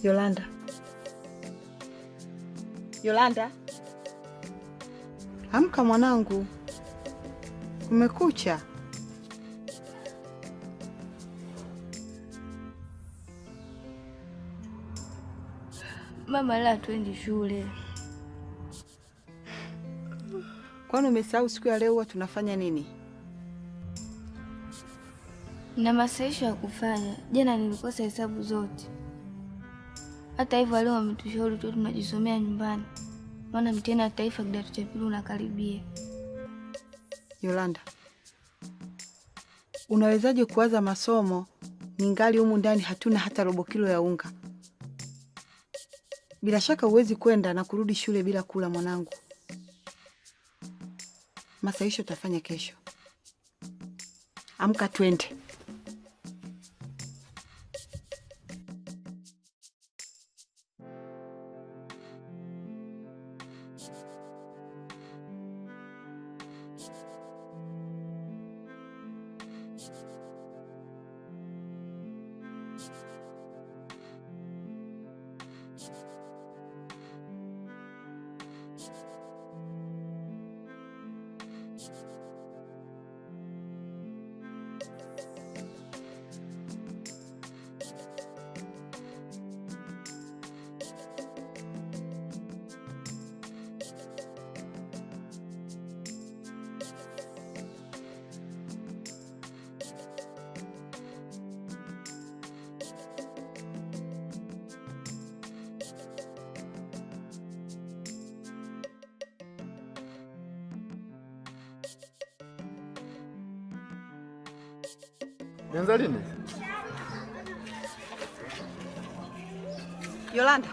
Yolanda. Yolanda. Amka mwanangu. Umekucha. Mama, la tuendi shule. Kwani umesahau siku ya leo huwa tunafanya nini? Na masaisho ya kufanya. Jana nilikosa hesabu zote. Hata hivyo leo wametushauri tu tunajisomea nyumbani. Maana mtihani wa taifa kidato cha pili unakaribia. Yolanda. Unawezaje kuanza masomo ningali humu ndani hatuna hata robo kilo ya unga? Bila shaka huwezi kwenda na kurudi shule bila kula mwanangu. Masaisho tafanya kesho. Amka twende. Nianza lini? Yolanda.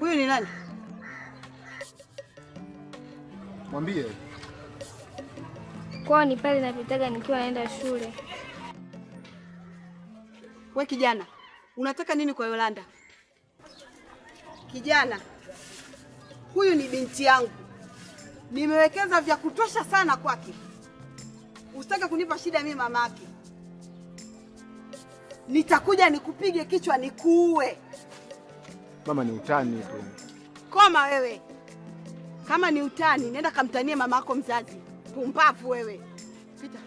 Huyu ni nani? Mwambie. Kwani pale napitaga nikiwa naenda shule. We kijana, unataka nini kwa Yolanda? Kijana, huyu ni binti yangu. Nimewekeza vya kutosha sana kwake. Usitake kunipa shida mimi mamake. Nitakuja nikupige kichwa nikuue. Mama, ni utani tu. Koma wewe. Kama ni utani, nenda kamtanie mama yako mzazi. Pumbavu wewe. Pita.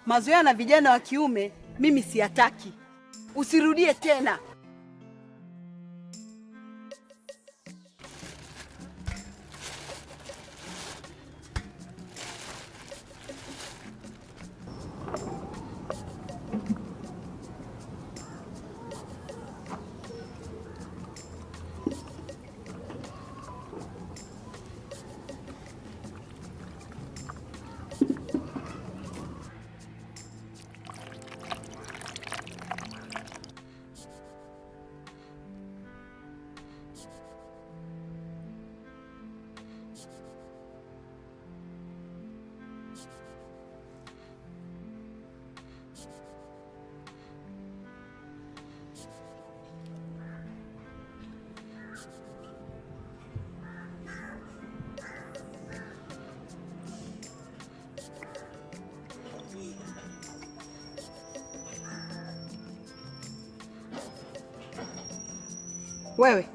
Mazoea na vijana wa kiume mimi siyataki. Usirudie tena. Wewe,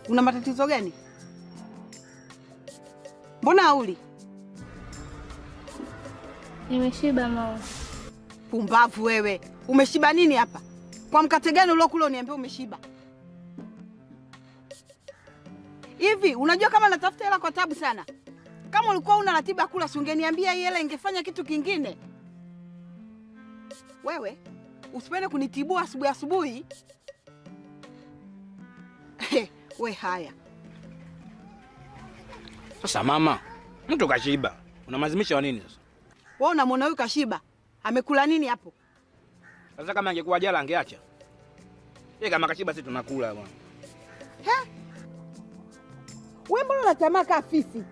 una matatizo gani? Mbona hauli? Nimeshiba mama. Pumbavu wewe. Umeshiba nini hapa? Kwa mkate gani uliokula uniambia umeshiba? Hivi, unajua kama natafuta hela kwa tabu sana? Kama ulikuwa una ratiba kula, si ungeniambia hii hela ingefanya kitu kingine. Wewe, usipende kunitibua asubuhi asubuhi. We haya. Sasa mama, mtu kashiba. Unamazimisha wa nini sasa? Wewe unamwona huyu kashiba? Amekula nini hapo? Sasa kama angekuwa jala angeacha. Yeye kama kashiba sisi tunakula bwana. He? Wewe mbona unatamaa kaa fisi?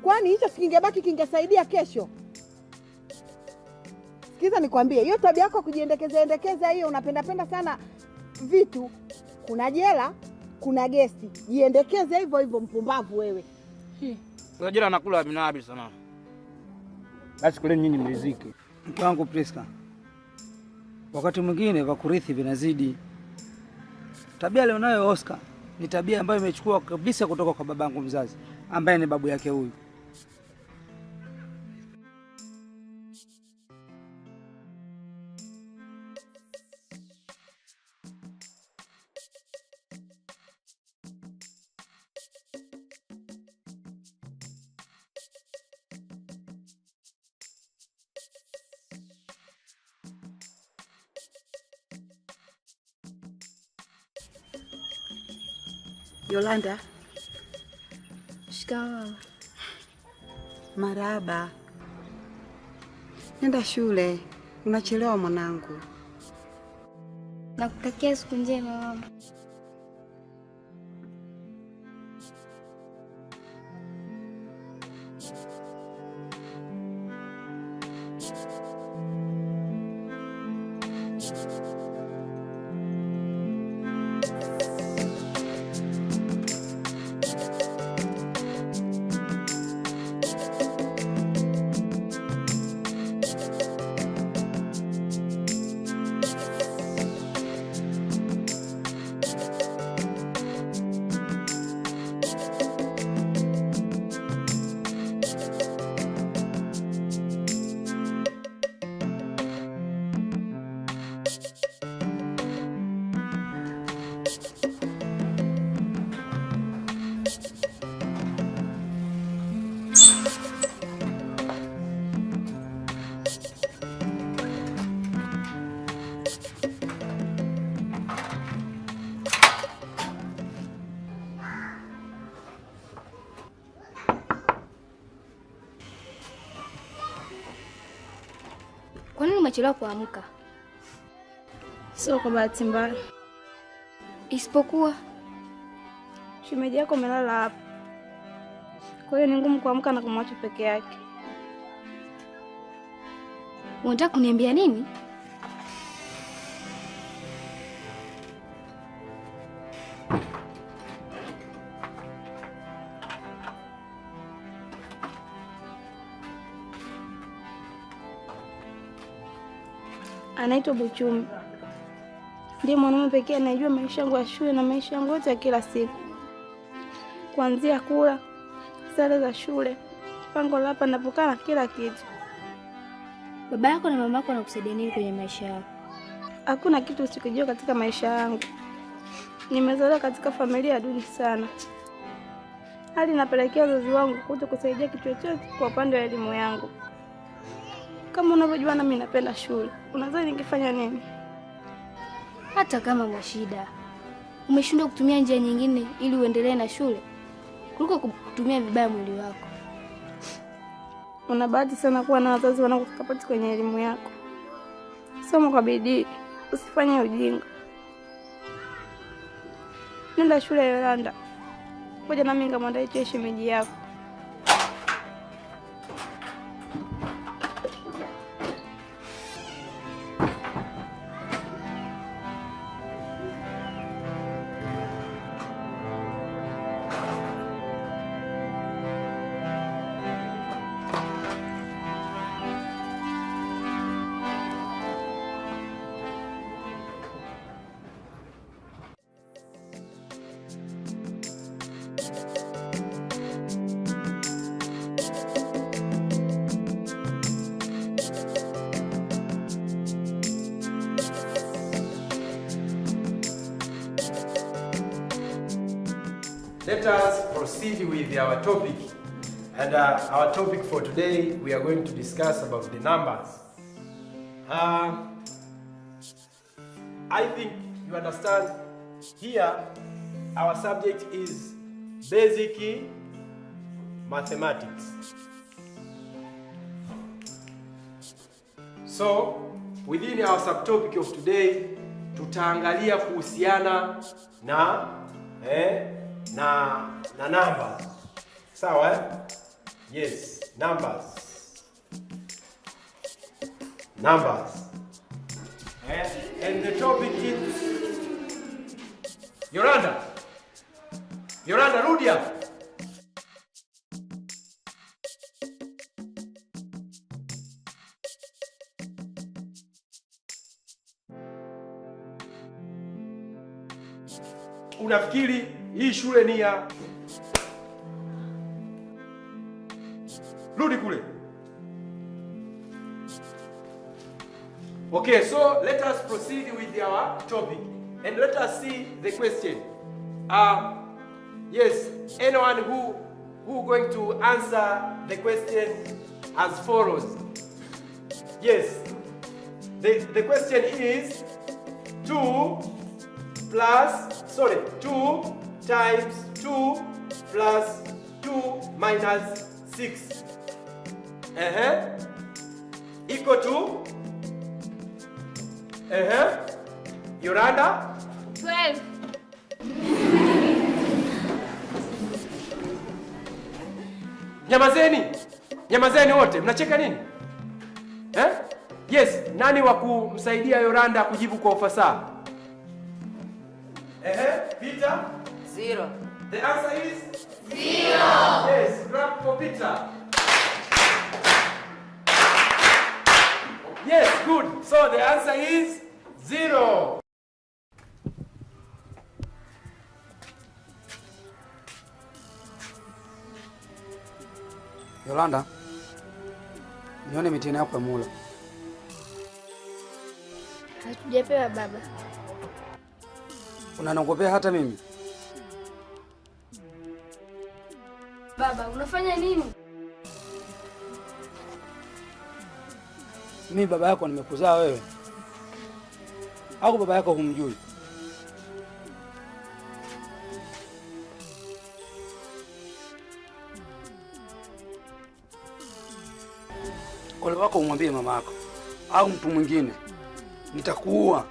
Kwani hicho kingebaki kingesaidia kesho? Sikiza nikwambie, hiyo tabia yako kujiendekeza hiyo, unapenda sana vitu. Kuna jela, kuna gesti. Jiendekeze hivyo hivyo, mpumbavu wewe. Kwa jela nakula minabi sana. Basi kuleni nyinyi mriziki. Mke wangu Priska, wakati mwingine vya kurithi vinazidi. Tabia leo nayo Oscar ni tabia ambayo imechukua kabisa kutoka kwa babangu mzazi ambaye ni babu yake huyu. Yolanda. Shikamoo. Marahaba. Nenda shule, unachelewa mwanangu. Nakutakia siku njema mama. Kwa nini umechelewa kuamka? Sio kwa bahati mbaya. Isipokuwa shemeji yako amelala hapa. Kwa hiyo ni ngumu kuamka na kumwacha peke yake. unataka kuniambia nini? Anaitwa Buchumi. Ndiye mwanaume pekee anayejua maisha yangu ya shule na maisha yangu yote ya kila siku. Kuanzia kula, sare za shule, pango la hapa napokaa na kila kitu. Baba yako na mama yako wanakusaidia nini kwenye maisha yako? Hakuna kitu usikijua katika maisha yangu. Nimezaliwa katika familia duni sana. Hali inapelekea wazazi wangu kuto kusaidia kitu chochote kwa upande wa elimu yangu. Kama unavyojua na mimi napenda shule. Unadhani ningefanya nini? Hata kama Mwashida umeshindwa kutumia njia nyingine ili uendelee na shule kuliko kutumia vibaya mwili wako. Una bahati sana kuwa na wazazi wanaokupoti kwenye elimu yako. Soma kwa bidii, usifanye ujinga. Nenda shule Yolanda. Ngoja na mimi ngamwandae chai shemeji yako. Let us proceed with our topic. And our topic for today, we are going to discuss about the numbers. I think you understand here, our subject is basic mathematics. So, within our subtopic of today, tutaangalia kuhusiana na numbers. Sawa? Yes, numbers. numbers. And the topic is Yolanda, rudi hapa. Unafikiri hii shule ni ya? Rudi kule. Okay, so let us proceed with our topic and let us see the question. Yes, anyone who going to answer the question as follows? Yes, the question is 2 times 2 plus 2 minus 6 equal to Yolanda 12. Nyamazeni wote, mnacheka nini? Yes, nani wa kumsaidia Yolanda kujibu kwa ufasaha? Peter? 0. The answer is 0. Yes, clap for Peter. Yes, good. So the answer is 0. Yolanda, nione mitihani yako ya muhula. Hatujapewa baba. Unanongopea hata mimi? Baba, unafanya nini? Mimi baba yako nimekuzaa wewe? Au baba yako humjui? Ole wako umwambie mama yako au mtu mwingine, nitakuua.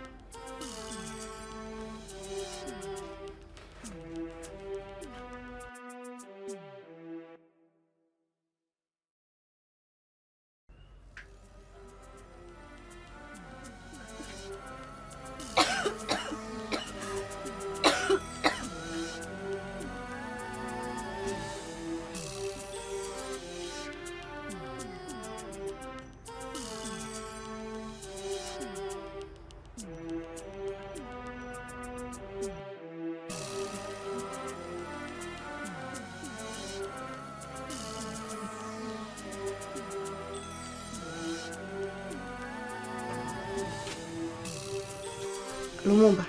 Lumumba,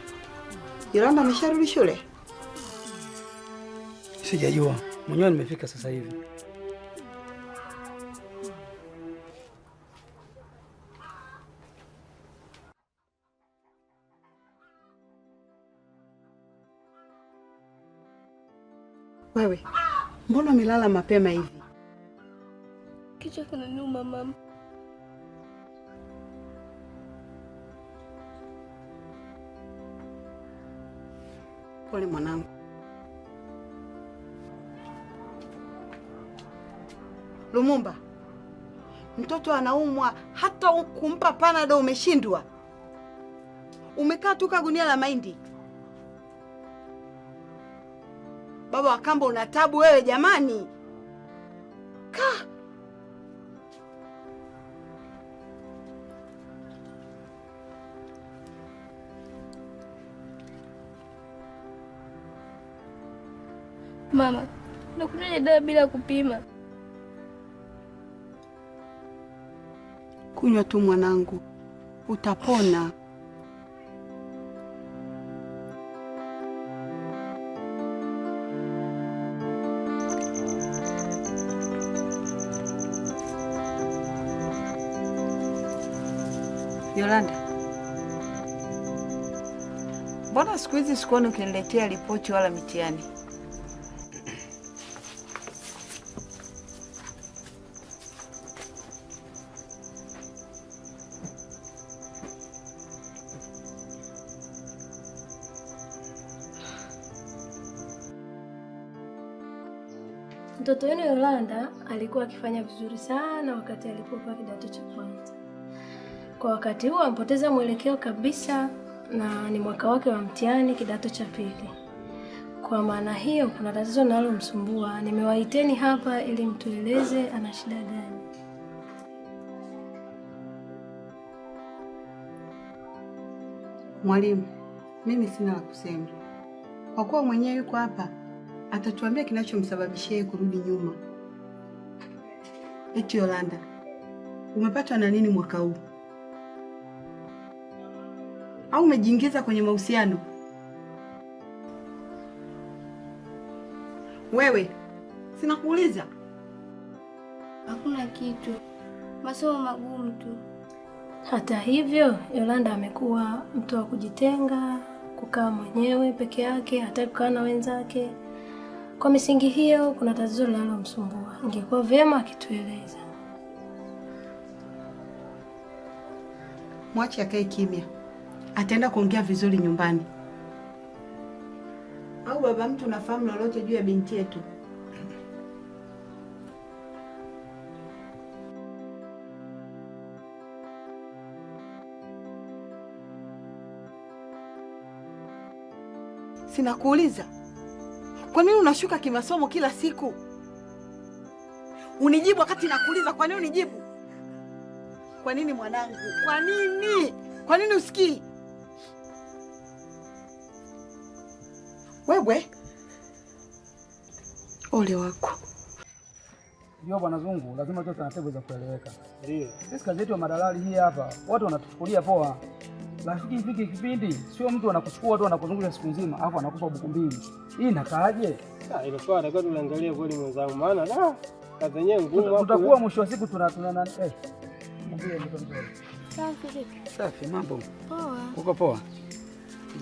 Yolanda amesharudi shule? Sijajua, mwenyewe nimefika sasa hivi. Wewe, mbona umelala mapema hivi? Kichwa kinaniuma mama. Pole mwanangu. Lumumba, mtoto anaumwa, hata kumpa panado umeshindwa. Umekaa tu gunia la mahindi. Baba wa kambo una tabu wewe jamani. Kaa. Mama, nakunywa dawa bila kupima. Kunywa tu mwanangu, utapona. Yolanda, mbona siku hizi sikuoni ukiniletea ripoti wala mitihani? Mtoto wenu Yolanda alikuwa akifanya vizuri sana wakati alipokuwa kidato cha kwanza. Kwa wakati huu amepoteza mwelekeo kabisa na ni mwaka wake wa mtihani kidato cha pili. Kwa maana hiyo kuna tatizo linalomsumbua. Nimewaiteni hapa ili mtueleze ana shida gani. Mwalimu, mimi sina la kusema. Kwa kuwa mwenyewe yuko hapa, atatuambia kinachomsababishia kurudi nyuma. Eti Yolanda, umepatwa na nini mwaka huu? Au umejiingiza kwenye mahusiano? Wewe, sina kuuliza. Hakuna kitu. Masomo magumu tu. Hata hivyo, Yolanda amekuwa mtu wa kujitenga, kukaa mwenyewe peke yake, hataki kukaa na wenzake. Kwa misingi hiyo, kuna tatizo linalomsumbua. Ingekuwa vyema akitueleza. Mwache akae kimya. Ataenda kuongea vizuri nyumbani. Au baba mtu unafahamu lolote juu ya binti yetu? Sina kuuliza. Kwa nini unashuka kimasomo kila siku? Unijibu wakati nakuuliza. Kwa nini unijibu? Kwa nini mwanangu? Kwa nini? Kwa nini usikii? Wewe ole wako. Ndio bwana Zungu, lazima tuwe taratibu za kueleweka. Ndio. Sisi kazi yetu ya madalali hii hapa, watu wanatuchukulia poa. Lakini ifike kipindi sio mtu anakuchukua watu wanakuzungusha siku nzima, alafu anakupa buku mbili. Hii inakaaje? Ile kwa atakuwa tunaangalia kweli mwenzangu, maana kazi yenyewe ngumu hapo. Tutakuwa mwisho wa siku tuna mwambie mtu mzuri. Safi vipi? Safi, mambo. Poa. Uko poa?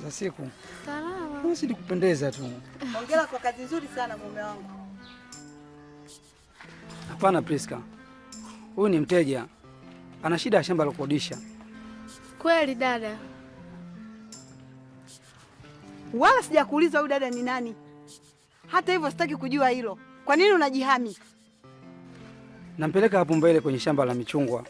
Za siku. Salama. Wewe si nikupendeza tu. Hongera kwa kazi nzuri sana mume wangu. Hapana Priska. Huyu ni mteja. Ana shida ya shamba la kukodisha. Kweli dada? Wala sijakuuliza huyu dada ni nani. Hata hivyo sitaki kujua hilo. Kwa nini unajihami? Nampeleka hapo mbele kwenye shamba la michungwa.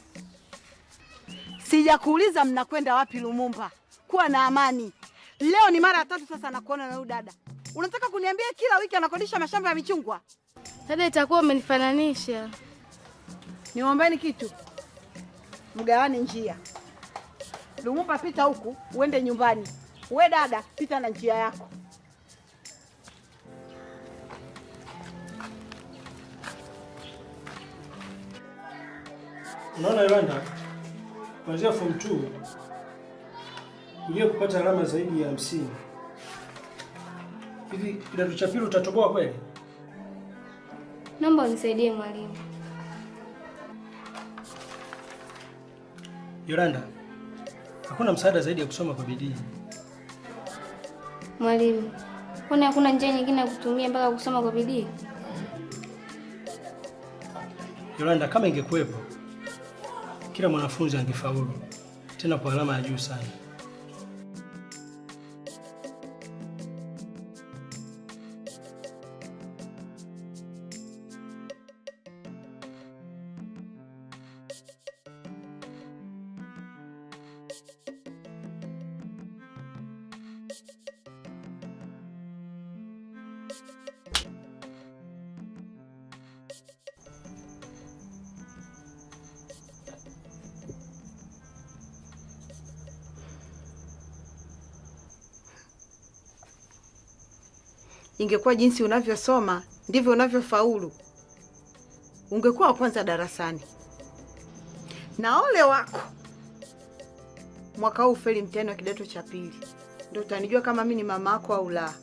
Sijakuuliza mnakwenda wapi Lumumba. Kuwa na amani. Leo ni mara ya 3 sasa nakuona na huyu dada. Unataka kuniambia kila wiki anakodisha mashamba ya michungwa? Dada, itakuwa umenifananisha. Niwaombeni kitu. Mgawane njia. Lumumba pita huku, uende nyumbani. We dada, pita na njia yako. Unaona Yolanda, kuanzia form 2 kuja kupata alama zaidi ya 50. Hivi kidato cha pili utatoboa kweli? Naomba unisaidie mwalimu. Yolanda, hakuna msaada zaidi ya kusoma kwa bidii. Mwalimu, kwani hakuna njia nyingine ya kutumia mpaka kusoma kwa bidii? Yolanda, kama ingekuwepo kila mwanafunzi angefaulu, tena kwa alama ya juu sana. Ingekuwa jinsi unavyosoma ndivyo unavyofaulu, ungekuwa wa kwanza darasani. Na ole wako mwaka huu ufeli mtihani wa kidato cha pili, ndio utanijua kama mimi ni mama yako au la.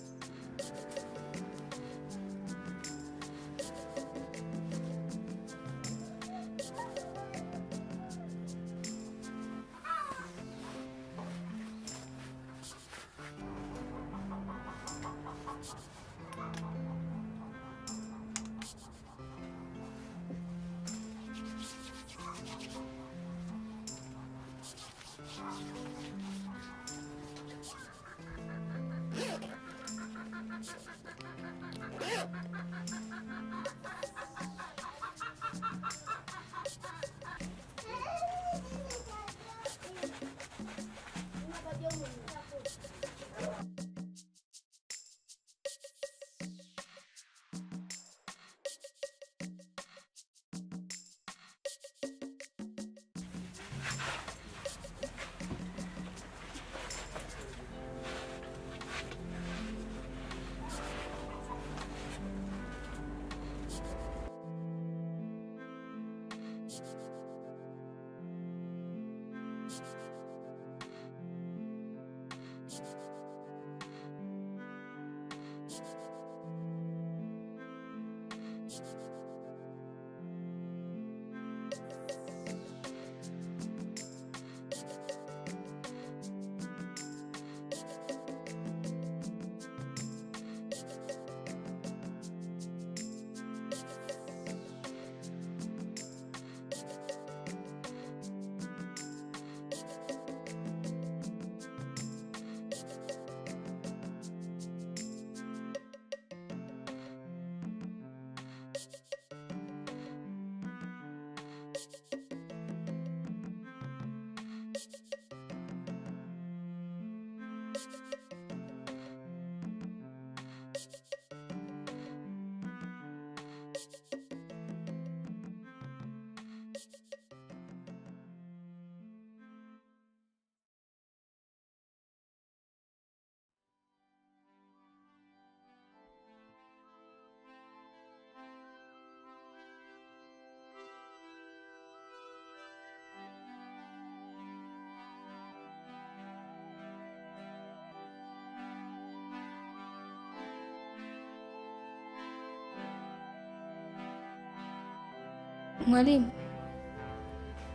Mwalimu,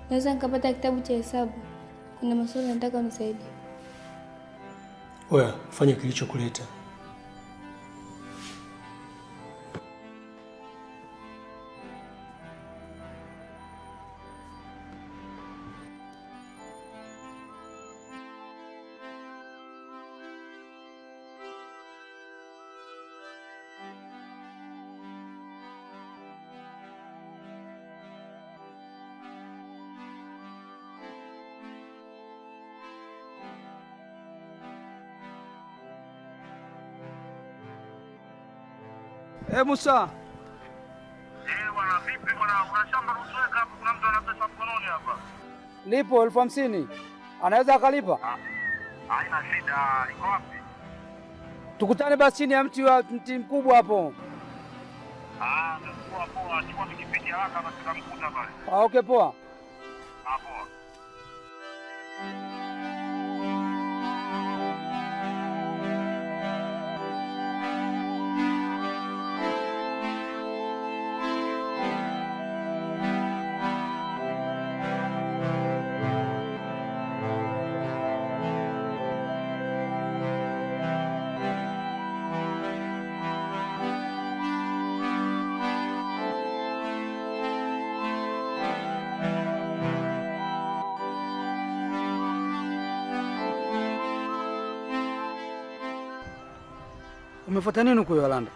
naweza nikapata kitabu cha hesabu? Kuna maswali nataka unisaidie. Oya, fanya kilichokuleta. Musa. Bwana vipi bwana, una shamba ruzueka hapo, kuna mtu ana pesa mkononi hapa. Lipo 50,000. Anaweza akalipa? Haina shida, iko wapi? Tukutane basi chini ya mti mkubwa hapo. Poa poa, chukua pikipiki haraka basi tutamkuta pale. Okay, poa. Poa. Umefuata nini huko Yolanda?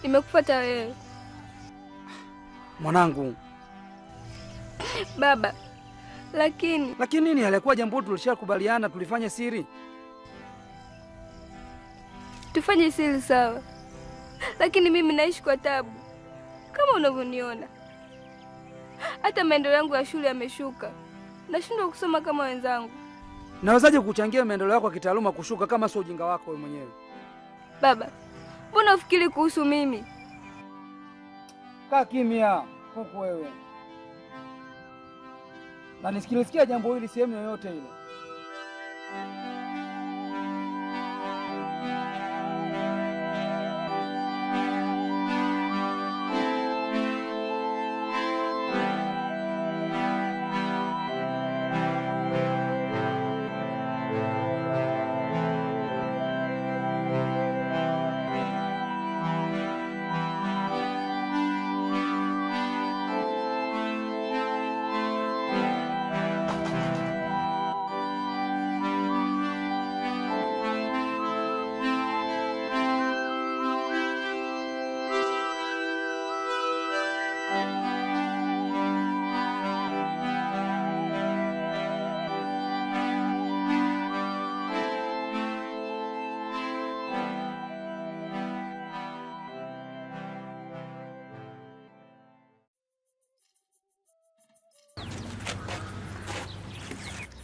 Nimekufuata wewe. Mwanangu. Baba. Lakini nini? Halikuwa jambo tulishakubaliana tulifanya siri. Tufanye siri sawa. Lakini mimi naishi kwa tabu. Kama unavyoniona. Hata maendeleo yangu ya shule yameshuka. Nashindwa kusoma kama wenzangu. Nawezaje kuchangia maendeleo yako ya kitaaluma kushuka kama sio ujinga wako wewe mwenyewe? Baba, mbona ufikiri kuhusu mimi? Kaa kimya, kuku wewe. Na nisikilisikia jambo hili sehemu yoyote ile.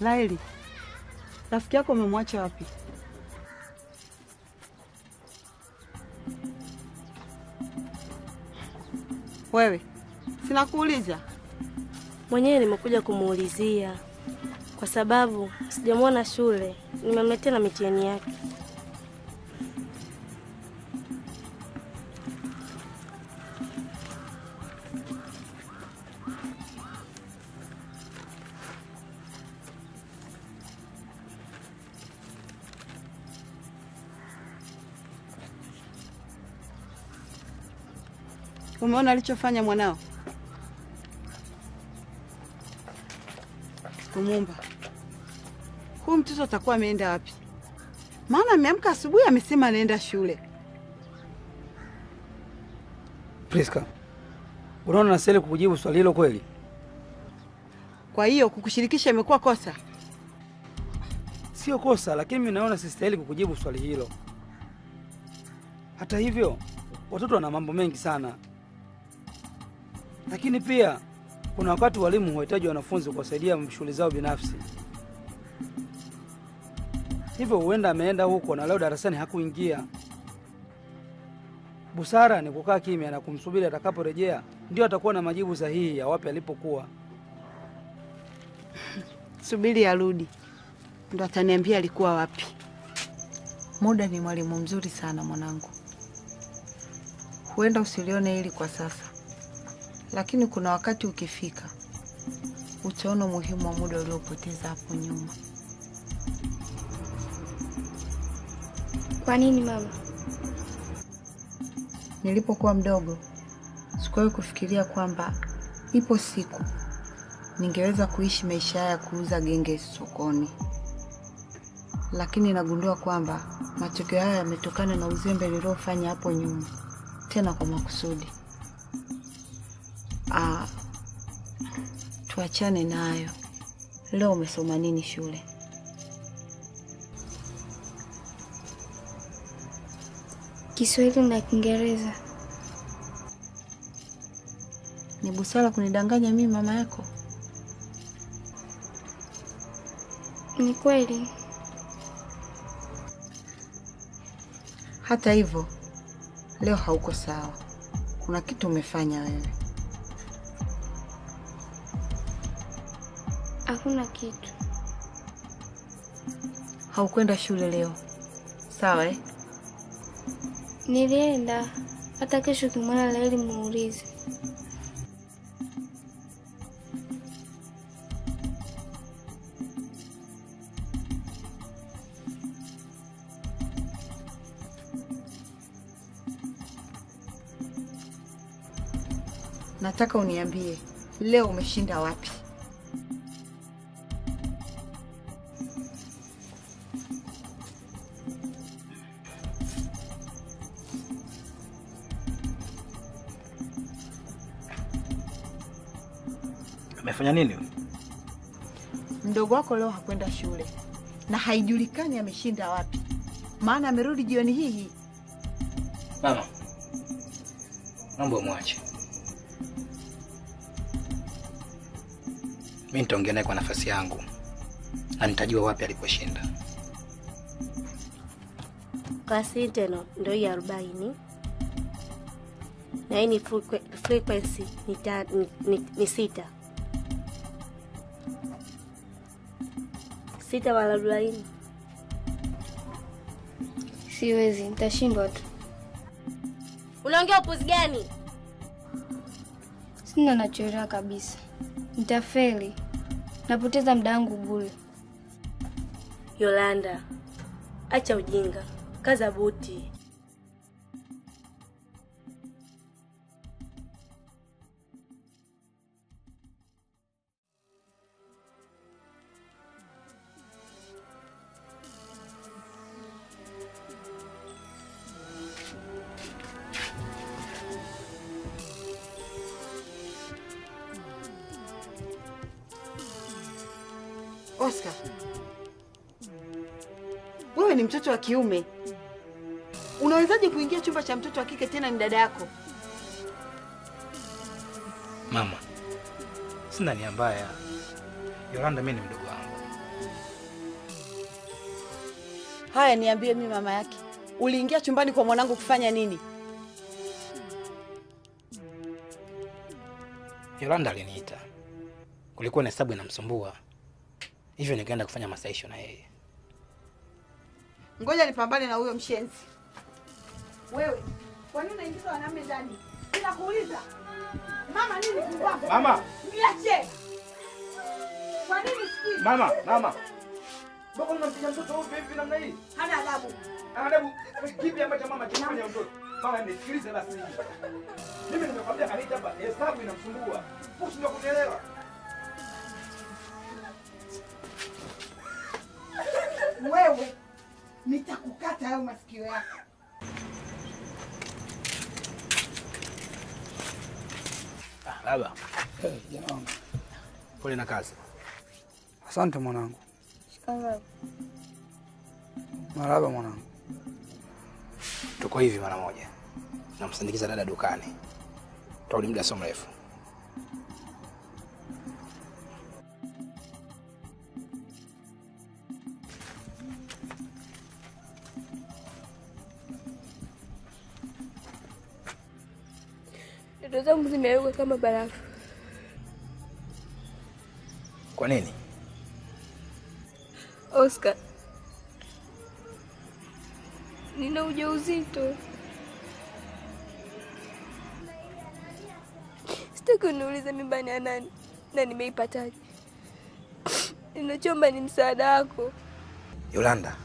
Laili, rafiki yako umemwacha wapi? Wewe, sina kuuliza. Mwenyewe nimekuja kumuulizia kwa sababu sijamwona shule, nimemletea na mitihani yake. Umeona alichofanya mwanao? Kumumba. Huyu mtoto atakuwa ameenda wapi? Maana ameamka asubuhi amesema anaenda shule. Priska, unaona nastahili kukujibu swali hilo kweli? Kwa hiyo kukushirikisha imekuwa kosa? Sio kosa, lakini mimi naona sistahili kukujibu swali hilo. Hata hivyo, watoto wana mambo mengi sana. Lakini pia kuna wakati walimu huhitaji wanafunzi kuwasaidia shughuli zao binafsi. Hivyo huenda ameenda huko na leo darasani hakuingia. Busara ni kukaa kimya na kumsubiri atakaporejea, ndio atakuwa na majibu sahihi ya wapi alipokuwa. Subiri arudi, ndo ataniambia alikuwa wapi. Muda ni mwalimu mzuri sana mwanangu. Huenda usilione hili kwa sasa, lakini kuna wakati ukifika utaona umuhimu wa muda uliopoteza hapo nyuma. Kwa nini mama? Nilipokuwa mdogo sikuwahi kufikiria kwamba ipo siku ningeweza kuishi maisha ya kuuza genge sokoni, lakini nagundua kwamba matokeo haya yametokana na uzembe niliofanya hapo nyuma, tena kwa makusudi. Tuachane nayo. Leo umesoma nini shule? Kiswahili na Kiingereza. Ni busara kunidanganya mimi mama yako? Ni kweli. Hata hivyo, leo hauko sawa. Kuna kitu umefanya wewe. Hakuna kitu. Haukwenda shule leo, sawa eh? Nilienda. Hata kesho kimwona Laeli muulize. Nataka uniambie leo umeshinda wapi? Amefanya nini? Mdogo wako leo hakwenda shule na haijulikani ameshinda wapi, maana amerudi jioni hii. Mama, naomba umwache. Mimi nitaongea naye kwa nafasi yangu na nitajua wapi aliposhinda. Klasi teno ndio ya 40. Na hii ni frequency ni 6. 6 wala 40. Siwezi, nitashindwa tu. Unaongea upuzi gani? Sina nachoelewa kabisa. Nitafeli. Napoteza muda wangu bure. Yolanda, acha ujinga. Kaza buti. Oscar, wewe ni mtoto wa kiume. Unawezaje kuingia chumba cha mtoto wa kike, tena ni dada yako? Mama, sina nia mbaya. Yolanda mimi ni mdogo wangu. Haya, niambie mimi mama yake. Uliingia chumbani kwa mwanangu kufanya nini? Yolanda aliniita. Kulikuwa na hesabu inamsumbua. Hivyo nikaenda kufanya masahisho na yeye. Ngoja nipambane na huyo mshenzi. Wewe, kwa nini unaingiza wanaume ndani? Bila kuuliza. Mama nini kumbavu? Mama! Niache. Kwa nini sikii? Mama. Mbona unampiga mtoto huyu hivi namna hii? Hana adabu. Adabu kipi ambacho mama chafanya mtoto? Mama nisikilize basi. Mimi nimekwambia kanita hapa hesabu inamsumbua. Ushinda kunielewa. Wewe nitakukata hayo masikio yako. Baba. Jana. Pole na kazi. Asante mwanangu. Shikamoo. Marahaba mwanangu. Tuko hivi mara moja. Namsindikiza dada dukani. Tutarudi muda sio mrefu. Ndoto zangu zimeyeyuka kama barafu. Kwa nini? Oscar, nina ujauzito. Nataka uniulize mimba ni ya nani na nimeipataje? Ninachomba ni msaada wako. Yolanda,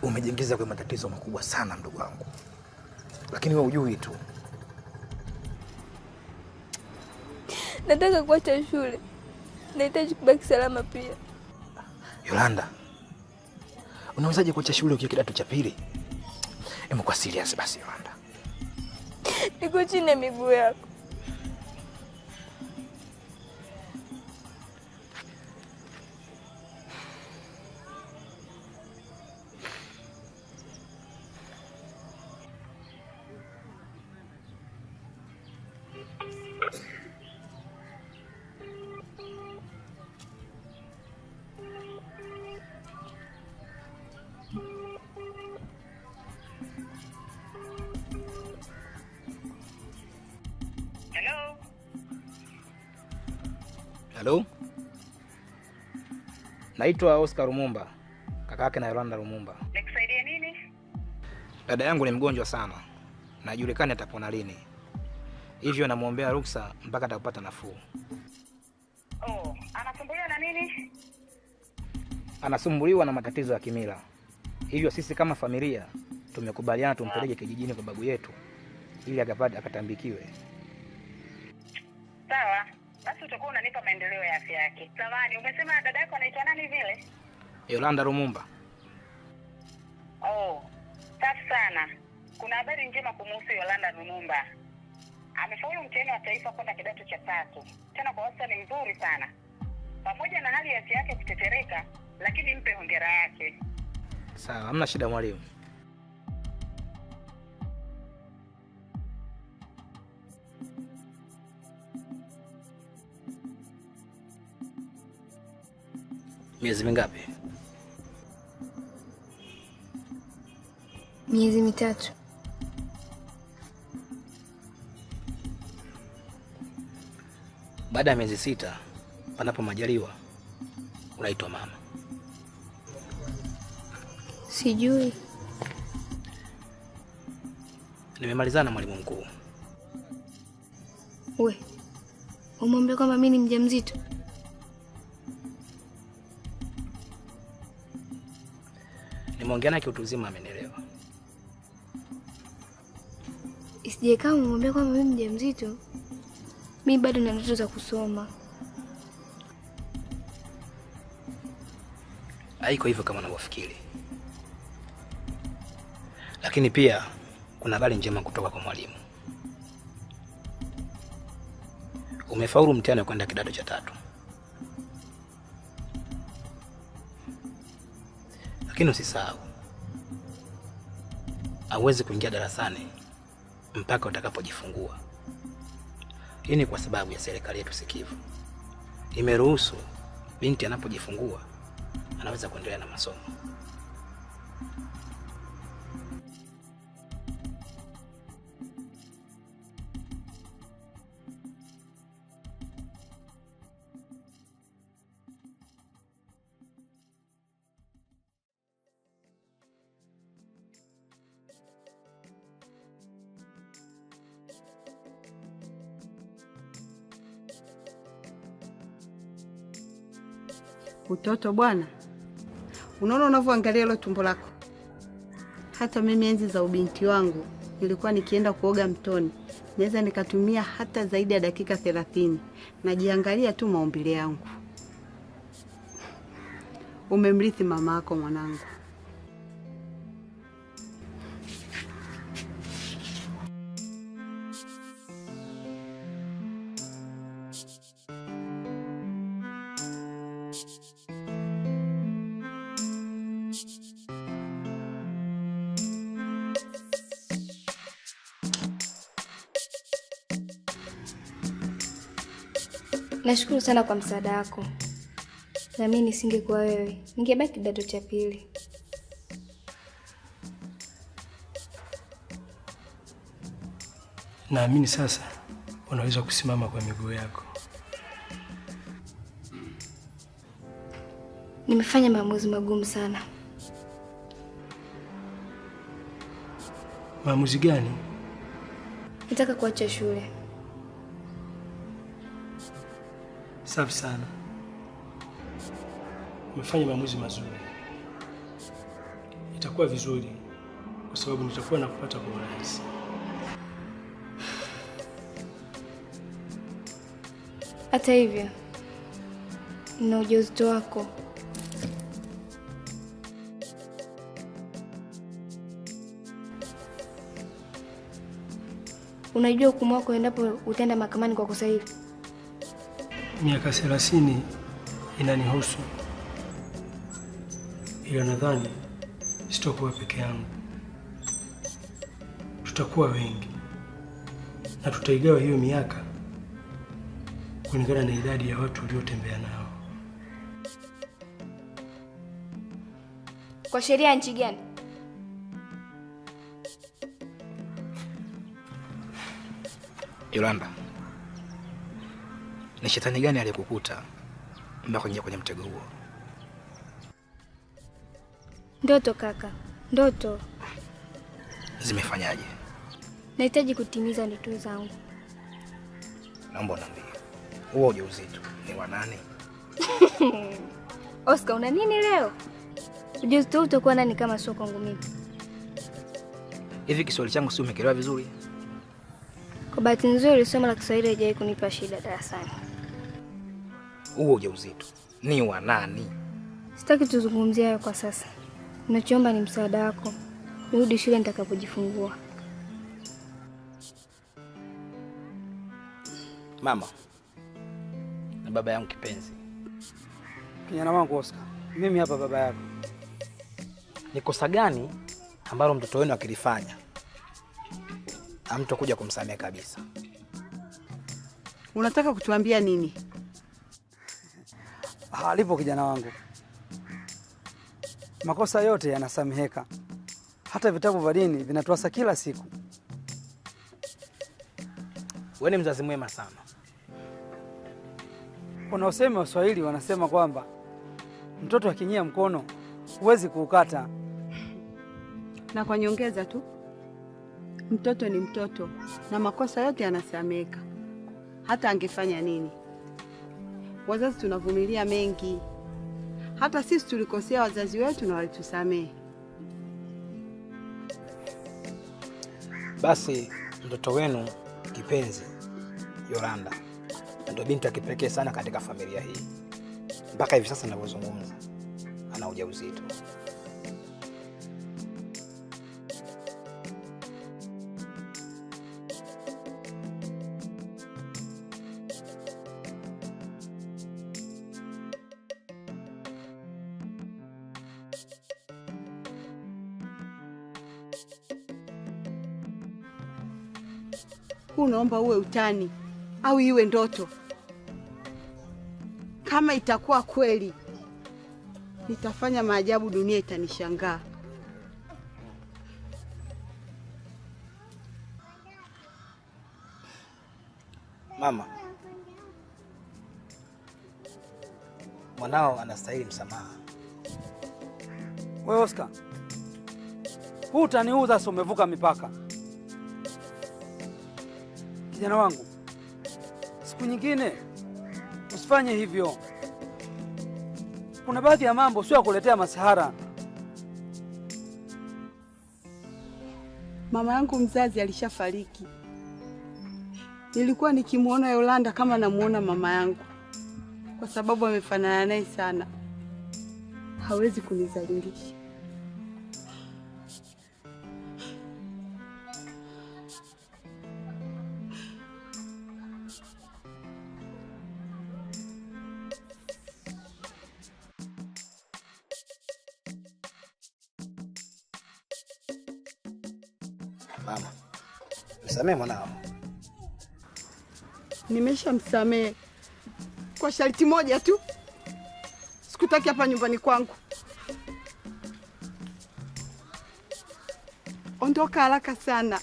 umejiingiza kwa matatizo makubwa sana mdogo wangu, lakini wewe hujui tu. Nataka kuacha shule, nahitaji kubaki salama pia. Yolanda, unawezaje kuacha shule ukiwa kidato cha pili? Hebu kwa serious basi Yolanda. Niko chini ya miguu yako. Hello? Naitwa Oscar Lumumba, kaka yake na Yolanda Lumumba. Nikusaidie nini? Dada yangu ni mgonjwa sana. Na hajulikani atapona lini. Hivyo namuombea ruksa mpaka atakapata nafuu. Oh, anasumbuliwa na nini? Anasumbuliwa na matatizo ya kimila. Hivyo sisi kama familia tumekubaliana tumpeleke kijijini kwa babu yetu ili akatambikiwe. Sawa. Basi utakuwa unanipa maendeleo ya afya yake. Samahani, umesema dada yako anaitwa nani vile? Yolanda Lumumba. Oh, safi sana. Kuna habari njema kumhusu Yolanda Lumumba. Amefaulu mtihani wa taifa kwenda kidato cha 3. Tena kwa wastani mzuri sana. Pamoja na hali ya afya yake kutetereka, lakini mpe hongera yake. Sawa, hamna shida mwalimu. Miezi mingapi? Miezi 3. Baada ya miezi 6, panapo majaliwa, unaitwa mama. Sijui. Nimemalizana mwalimu mkuu. We, umwambia kwamba mimi ni mjamzito? Nimeongea naye kiutu uzima, amenielewa. Isije kama umwambia kwamba mimi mjamzito. Mimi bado na ndoto za kusoma. Haiko hivyo kama unavyofikiri. Lakini pia kuna habari njema kutoka kwa mwalimu. Umefaulu mtihani kwenda kidato cha 3. Lakini usisahau, hauwezi kuingia darasani mpaka utakapojifungua. Hii ni kwa sababu ya serikali yetu sikivu. Imeruhusu binti anapojifungua anaweza kuendelea na masomo. Utoto bwana. Unaona unavyoangalia ile tumbo lako. Hata mimi enzi za ubinti wangu nilikuwa nikienda kuoga mtoni. Naweza nikatumia hata zaidi ya dakika 30. Najiangalia tu maumbile yangu. Umemrithi mama yako mwanangu. Nashukuru sana kwa msaada wako. Na mimi nisingekuwa wewe, ningebaki kidato cha 2. Naamini sasa unaweza kusimama kwa miguu yako. Nimefanya maamuzi magumu sana. Maamuzi gani? Nataka kuacha shule. Safi sana. Umefanya maamuzi mazuri. Itakuwa vizuri kwa sababu nitakuwa nakupata kwa urahisi. Hata hivyo, na ujauzito wako. Unajua hukumu wako endapo utaenda mahakamani kwa kosa hili? Miaka 30 inanihusu. Ila nadhani sitakuwa peke yangu. Tutakuwa wengi. Na tutaigawa hiyo miaka kulingana na idadi ya watu uliotembea nao. Kwa sheria ya nchi gani? Yolanda, ni shetani gani aliyekukuta mpaka kuingia kwenye mtego huo? Ndoto kaka, ndoto. Zimefanyaje? Nahitaji kutimiza ndoto zangu. Naomba uniambie, huo ujauzito ni wa nani? Oscar, una nini leo? Ujauzito huu utakuwa nani kama sio kwangu mimi? Hivi Kiswahili changu si umekielewa vizuri? Kwa bahati nzuri somo la Kiswahili haijawahi kunipa shida darasani. Huo ujauzito ni wa nani? Sitaki tuzungumzie hayo kwa sasa. Ninachoomba ni msaada wako. Nirudi shule nitakapojifungua. Mama na baba yangu kipenzi. Kijana wangu Oscar, mimi hapa baba yako. Ni kosa gani ambalo mtoto wenu akilifanya hamtakuja kumsamehe kabisa? Unataka kutuambia nini? Halipo kijana wangu. Makosa yote yanasameheka. Hata vitabu vya dini vinatuasa kila siku. Wewe ni mzazi mwema sana. Kuna usemi wa Swahili wanasema kwamba mtoto akinyia mkono huwezi kuukata. Na kwa nyongeza tu, mtoto ni mtoto na makosa yote yanasameheka. Hata angefanya nini. Wazazi tunavumilia mengi. Hata sisi tulikosea wazazi wetu na walitusamehe. Basi mtoto wenu kipenzi Yolanda ndio binti ya kipekee sana katika familia hii. Mpaka hivi sasa ninavyozungumza ana ujauzito. Unaomba uwe utani au iwe ndoto? Kama itakuwa kweli, nitafanya maajabu, dunia itanishangaa. Mama, mwanao anastahili msamaha. Wewe Oscar, huu utaniuza, sio umevuka mipaka. Kijana wangu, siku nyingine usifanye hivyo. Kuna baadhi ya mambo sio ya kuletea masihara. Mama yangu mzazi alishafariki. Nilikuwa nikimuona Yolanda kama namuona mama yangu, kwa sababu amefanana naye sana. Hawezi kunizalilisha. Mama, msamehe mwanao. Nimeshamsamehe kwa sharti moja tu. Sikutaki hapa nyumbani kwangu. Ondoka haraka sana.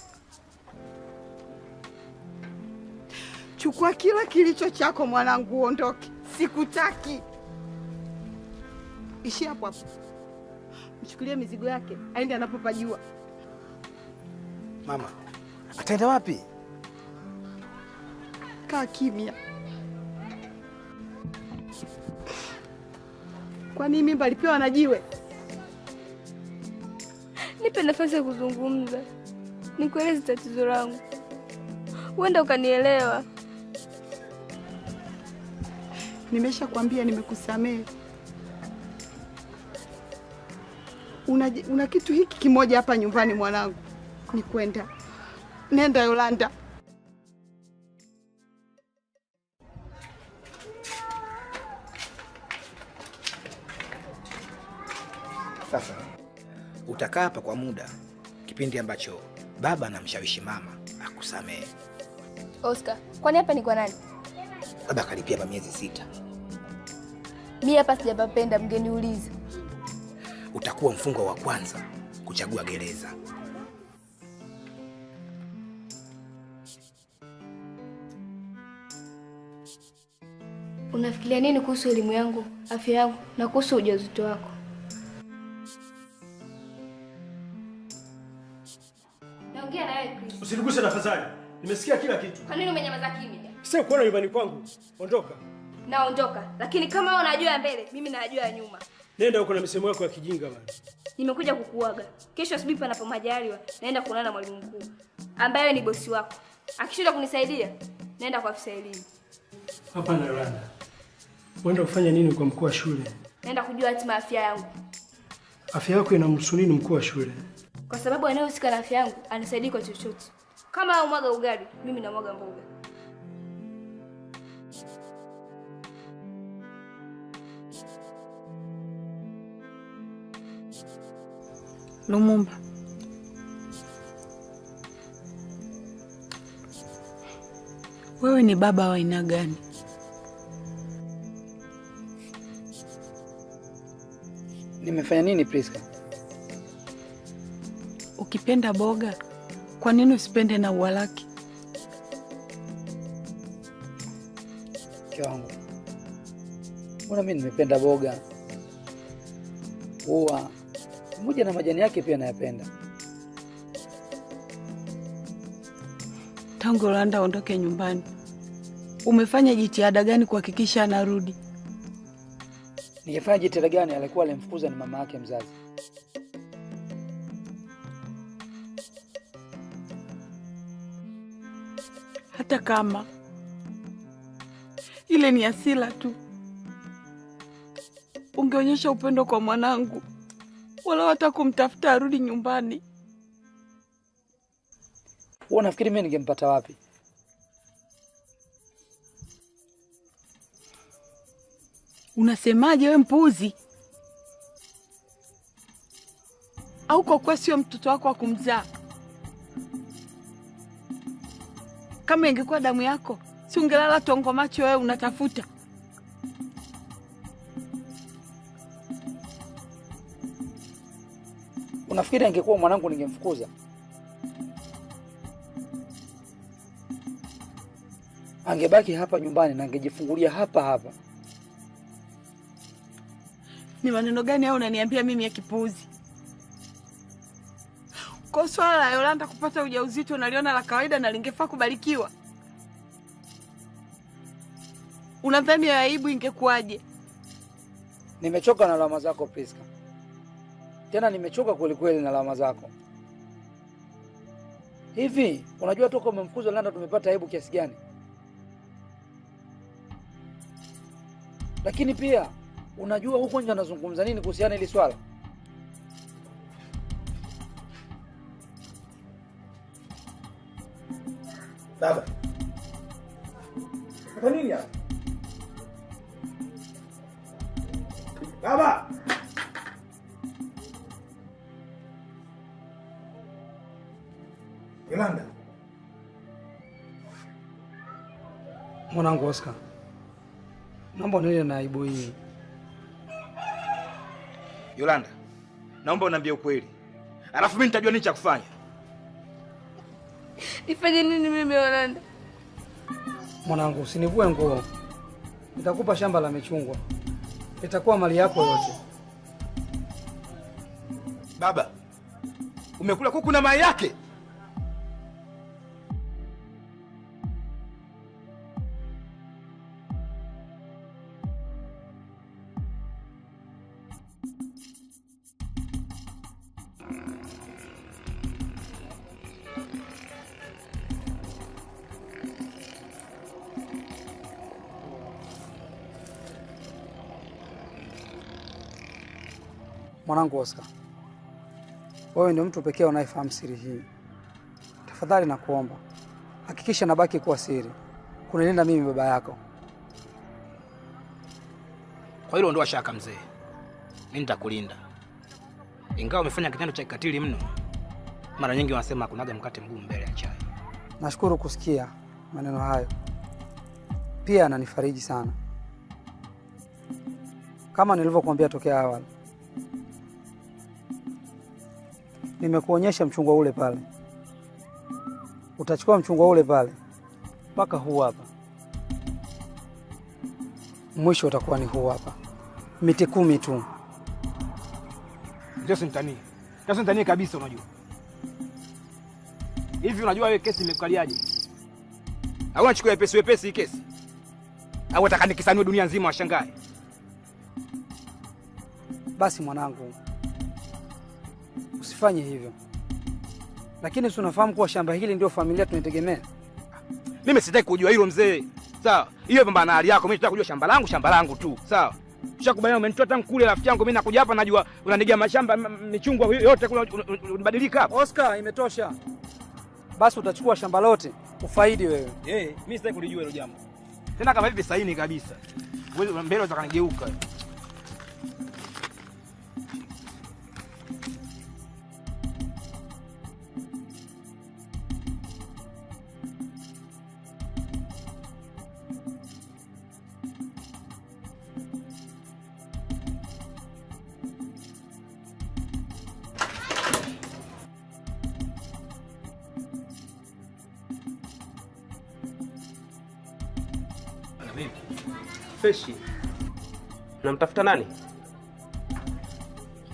Chukua kila kilicho chako mwanangu, ondoke. Sikutaki. Ishi hapo hapo. Mchukulie mizigo yake, aende anapopajua. Mama, ataenda wapi? Kaa kimya. Kwani mimba alipewa na jiwe? Nipe nafasi ya kuzungumza, nikueleze tatizo langu, huenda ukanielewa. Nimeshakwambia nimekusamehe. Una kitu hiki kimoja hapa nyumbani mwanangu, ni kwenda. Nenda Yolanda. Sasa utakaa hapa kwa muda, kipindi ambacho baba anamshawishi mama akusamehe. Oscar, kwani hapa ni kwa nani? Baba kalipia hapa miezi 6. Mimi hapa sijapapenda, mgeniuliza. Utakuwa mfungwa wa kwanza kuchagua gereza. Unafikiria nini kuhusu elimu yangu, afya yangu na kuhusu ujauzito wako? Naongea na wewe Chris. Usiniguse tafadhali. Nimesikia kila kitu. Kwa nini umenyamaza kimya? Sasa kuona nyumbani kwangu. Ondoka. Naondoka, lakini kama wewe unajua ya mbele, mimi najua ya nyuma. Nenda huko na misemo yako ya kijinga bwana. Nimekuja kukuaga. Kesho asubuhi panapo majaliwa, naenda kuonana na mwalimu mkuu ambaye ni bosi wako. Akishinda kunisaidia, naenda kwa afisa elimu. Hapana Yolanda. Uenda kufanya nini kwa mkuu wa shule? Naenda kujua hatima ya afya yangu. Afya yako inamhusu nini mkuu wa shule? Kwa sababu anayehusika na afya yangu anisaidie kwa chochote. Kama au mwaga ugali, mimi na mwaga mboga. Lumumba, wewe ni baba wa aina gani? Nimefanya nini Priska? Ukipenda boga, kwa nini usipende na ua lake? Mke wangu, mbona mimi nimependa boga, ua pamoja na majani yake pia nayapenda. Tangu Yolanda ondoke nyumbani, umefanya jitihada gani kuhakikisha anarudi? Ningefanya jitihada gani? Alikuwa alimfukuza ni mama yake mzazi. Hata kama ile ni hasira tu, ungeonyesha upendo kwa mwanangu, wala hata kumtafuta arudi nyumbani. Wewe unafikiri mimi ningempata wapi? Unasemaje wewe mpuzi? Au kwa kuwa sio mtoto wako wa kumzaa? Kama ingekuwa damu yako, si ungelala tongo macho wewe unatafuta? Unafikiri angekuwa mwanangu ningemfukuza? Angebaki hapa nyumbani na angejifungulia hapa hapa. Ni maneno gani hao unaniambia mimi ya kipuuzi? Kwa swala la Yolanda kupata ujauzito naliona la kawaida na lingefaa kubarikiwa. Unadhani ya aibu ingekuwaje? Nimechoka na lawama zako Priska. Tena nimechoka kweli kweli na lawama zako. Hivi, unajua toka umemfukuza Yolanda tumepata aibu kiasi gani? Lakini pia unajua huko nje anazungumza nini kuhusiana hili swala? Baba. Kwa nini hapa? Baba. Yolanda. Mwanangu Oscar, naomba unielewe na aibu hii. Yolanda, naomba uniambie ukweli. Alafu mimi nitajua nini cha kufanya. Nifanye nini mimi Yolanda? Mwanangu, usinivue nguo. Nitakupa shamba la michungwa. Itakuwa mali yako yote. Baba, umekula kuku na mayai yake? Mwanangu Oscar, wewe ndio mtu pekee unayefahamu siri hii. Tafadhali nakuomba, hakikisha nabaki kuwa siri kunilinda mimi baba yako. Kwa hilo ondoa shaka mzee. Mimi nitakulinda. Ingawa umefanya kitendo cha kikatili mno. Mara nyingi wanasema hakunaga mkate mgumu mbele ya chai. Nashukuru kusikia maneno hayo. Pia ananifariji sana. Kama nilivyokuambia tokea awali, nimekuonyesha mchungwa ule pale. Utachukua mchungwa ule pale mpaka huu hapa. Mwisho utakuwa ni huu hapa. Miti 10 tu. Ndio sintani. Ndio sintani kabisa unajua. Hivi unajua wewe kesi imekaliaje? Au unachukua wepesi hii kesi? Au unataka nikisanue dunia nzima washangae? Basi mwanangu, usifanye hivyo. Lakini tunafahamu kuwa shamba hili ndio familia tunategemea. Mimi sitaki kujua hilo mzee. Sawa? Hiyo pambana hali yako. Mimi nataka kujua shamba langu tu. Sawa? Ushakubaliana umenitoa tangu kule rafiki yangu, mimi nakuja hapa najua unanigia mashamba michungwa yote kule unibadilika hapa. Oscar, imetosha. Basi utachukua shamba lote ufaidi wewe. Mimi sitaki kulijua hilo jambo. Tena kama hivi saini kabisa. Wewe mbele unataka kanigeuka. Feshi. Namtafuta nani?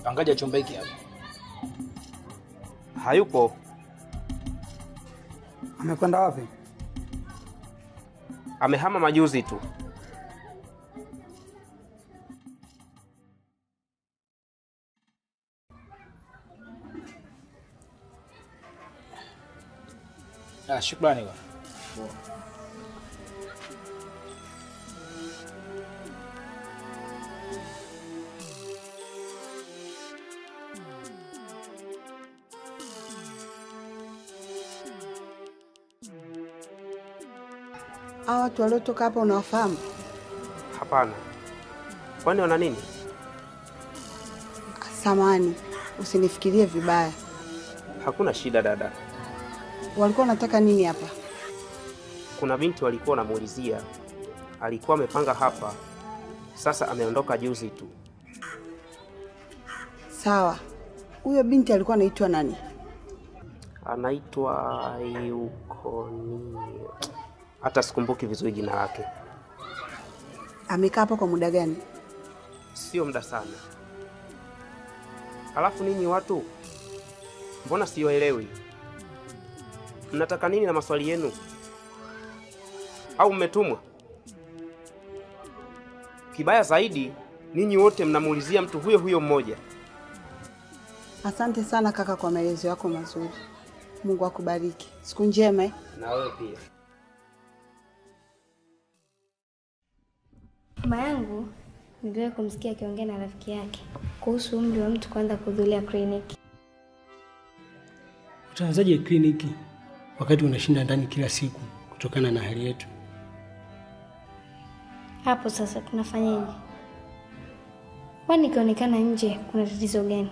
Angaja chumba hiki hapa. Hayupo. Amekwenda wapi? Amehama majuzi tu. Shukrani bwana. Hao watu waliotoka hapa unawafahamu? Hapana. Kwani wana nini? Samahani, usinifikirie vibaya. Hakuna shida dada. Walikuwa wanataka nini hapa? Kuna binti walikuwa wanamuulizia. Alikuwa amepanga hapa. Sasa ameondoka juzi tu. Sawa. Huyo binti alikuwa anaitwa nani? Anaitwa Yukoni. Hata sikumbuki vizuri jina lake. Amekaa hapa kwa muda gani? Sio muda sana. Alafu ninyi watu, mbona siwaelewi? Mnataka nini na maswali yenu? Au mmetumwa? Kibaya zaidi, ninyi wote mnamuulizia mtu huyo mmoja. Asante sana kaka kwa maelezo yako mazuri. Mungu akubariki. Siku njema. Na wewe pia. Mama yangu niliwahi kumsikia akiongea na rafiki yake kuhusu umri wa mtu kuanza kuhudhuria kliniki. Utaanzaje kliniki wakati unashinda ndani kila siku kutokana na hali yetu? Hapo sasa tunafanyaje? Kwani ikionekana nje kuna tatizo gani?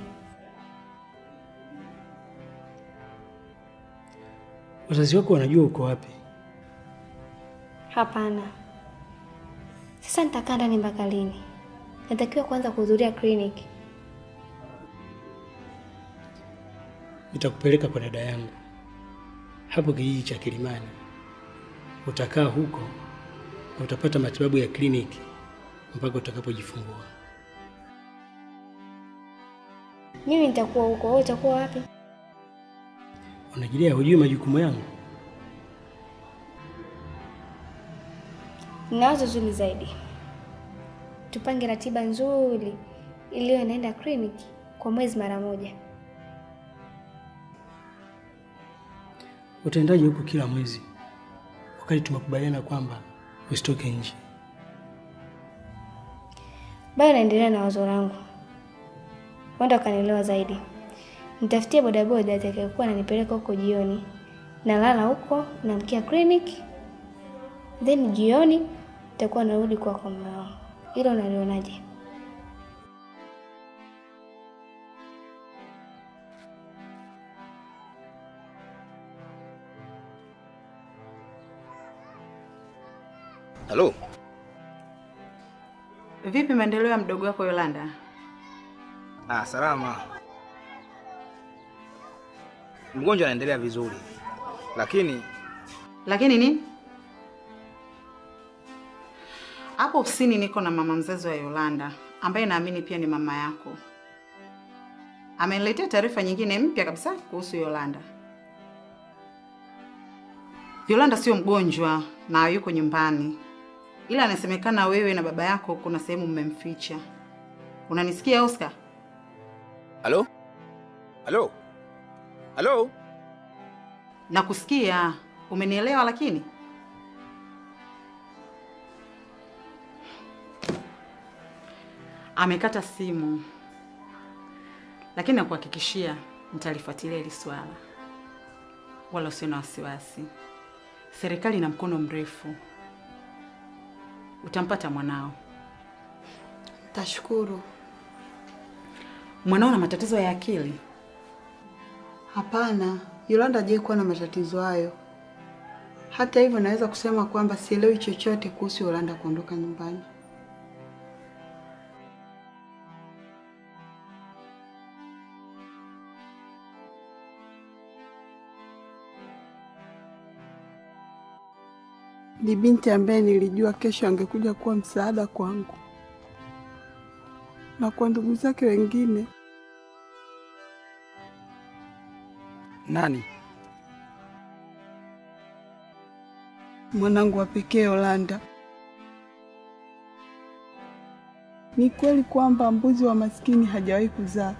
Wazazi wako wanajua uko wapi? Hapana. Sasa nitakaa ndani mpaka lini? Natakiwa kuanza kuhudhuria kliniki. Nitakupeleka kwa dada yangu hapo kijiji cha Kilimani. Utakaa huko na utapata matibabu ya kliniki mpaka utakapojifungua. Mimi nitakuwa huko, wewe utakuwa wapi? Unajilia hujui majukumu yangu? Nawazo zuri zaidi. Tupange ratiba nzuri iliyo inaenda kliniki kwa mwezi mara moja. utaendaje huko kila mwezi wakati tumekubaliana kwamba usitoke nje? Bado naendelea na wazo langu. Wanda kanielewa zaidi. Nitafutie bodaboda atakayekuwa ananipeleka huko jioni. Nalala huko, namkia clinic. Then jioni nitakuwa narudi kwa mume wangu. Hilo unalionaje? Halo. Vipi maendeleo ya mdogo wako Yolanda? Salama. Mgonjwa anaendelea vizuri. Lakini nini? Hapo ofisini niko na mama mzazi wa Yolanda ambaye naamini pia ni mama yako. Ameniletea taarifa nyingine mpya kabisa kuhusu Yolanda. Yolanda sio mgonjwa na yuko nyumbani. Ila anasemekana wewe na baba yako kuna sehemu mmemficha. Unanisikia Oscar? Halo? Halo? Halo? Nakusikia. Umenielewa lakini? Amekata simu. Lakini nakuhakikishia nitalifuatilia hili swala. Wala usio na wasiwasi. Serikali ina mkono mrefu. Utampata mwanao. Tashukuru. Mwanao na matatizo ya akili? Hapana, Yolanda hajakuwa na matatizo hayo. Hata hivyo naweza kusema kwamba sielewi chochote kuhusu Yolanda kuondoka nyumbani. Ni binti ambaye nilijua kesho angekuja kuwa msaada kwangu na kwa ndugu zake wengine. Nani? Mwanangu wa pekee Yolanda. Ni kweli kwamba mbuzi wa maskini hajawahi kuzaa.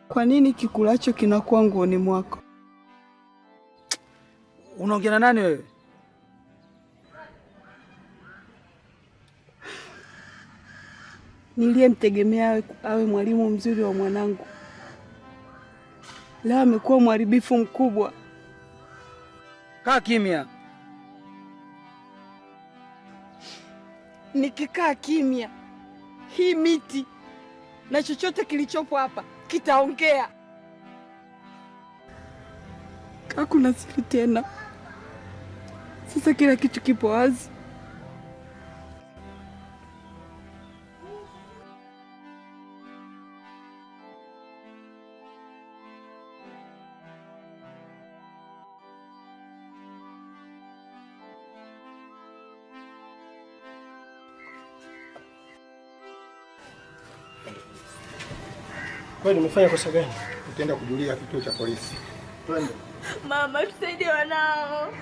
Kwa nini kikulacho kinakuwa nguoni mwako? Unaongea na nani wewe? Niliyemtegemea awe mwalimu mzuri wa mwanangu, leo amekuwa mharibifu mkubwa. Kaa kimya. Nikikaa kimya, hii miti na chochote kilichopo hapa kitaongea. Hakuna siri tena. Sasa kila kitu kipo wazi. Wewe umefanya kosa gani? Utaenda kujulia kituo cha polisi. Twende. Mama, tusaidie wanao.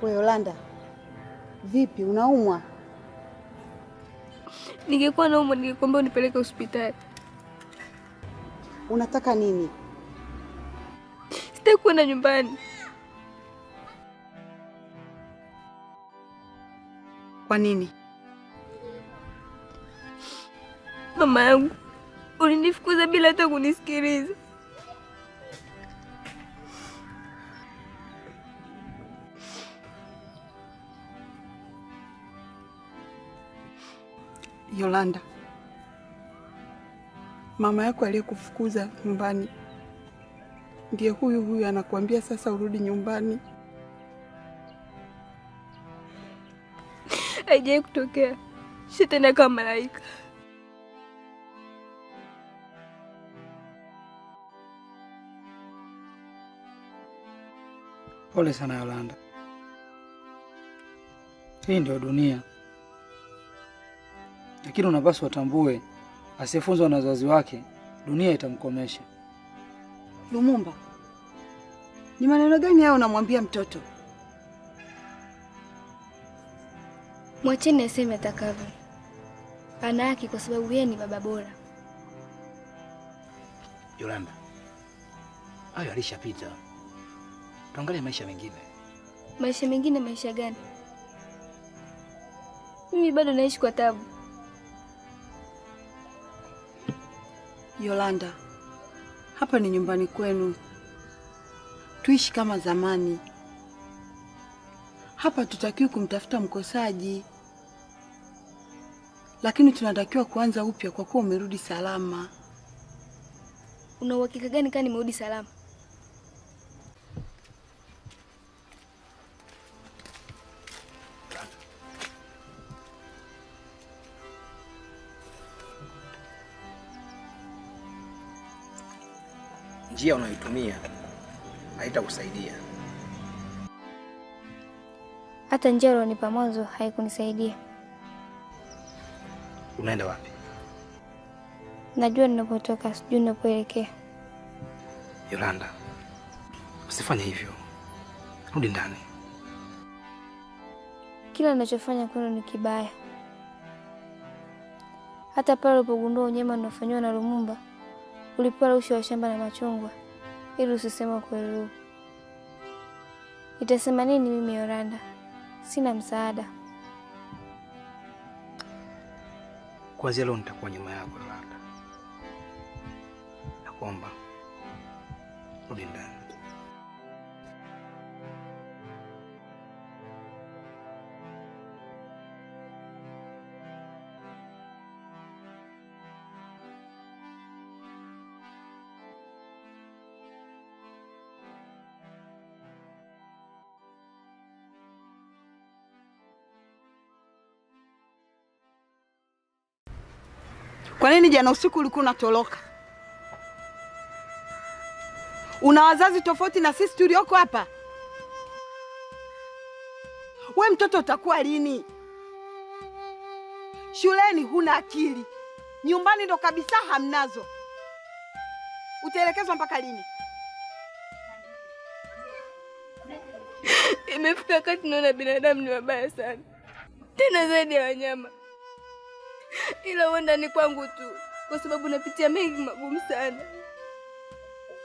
Wewe Yolanda, vipi unaumwa? Ningekuwa naumwa ningekwambia unipeleke hospitali. Unataka nini? Sitaki kwenda nyumbani. Kwa nini? Mama yangu, ulinifukuza bila hata kunisikiliza. Yolanda, mama yako aliyekufukuza nyumbani ndiye huyu anakuambia sasa urudi nyumbani. Haijai kutokea. Shetani kama malaika. Pole sana Yolanda. Hii ndio dunia. Lakini unapaswa utambue, asiyefunzwa na wazazi wake, dunia itamkomesha. Lumumba, ni maneno gani hayo unamwambia mtoto? Mwacheni aseme atakavyo. Ana haki kwa sababu yeye ni baba bora. Yolanda, hayo alishapita. Tuangalie maisha mengine. Maisha mengine? Maisha gani? Mimi bado naishi kwa tabu. Yolanda, hapa ni nyumbani kwenu. Tuishi kama zamani. Hapa tutakiwa kumtafuta mkosaji. Lakini tunatakiwa kuanza upya kwa kuwa umerudi salama. Una uhakika gani kama nimerudi salama? Njia unayoitumia haitakusaidia. Hata njia ulionipa mwanzo haikunisaidia. Unaenda wapi? Najua ninapotoka, sijui ninapoelekea. Yolanda, usifanye hivyo. Rudi ndani. Kila ninachofanya kwenu ni kibaya. Hata pale ulipogundua unyama unaofanywa na Lumumba, ulipewa rushwa ya shamba na machungwa ili usiseme kweli. Nitasema nini mimi Yolanda? Sina msaada. Kuanzia leo nitakuwa nyuma yako Yolanda. Nakuomba rudi ndani. Kwa nini jana usiku ulikuwa unatoroka? Una wazazi tofauti na sisi tulioko hapa. We mtoto utakuwa lini? Shuleni huna akili. Nyumbani ndo kabisa hamnazo. Utaelekezwa mpaka lini? Imefika wakati naona binadamu ni wabaya sana. Tena zaidi ya wanyama. Ila huenda ni kwangu tu, kwa sababu napitia mengi magumu sana.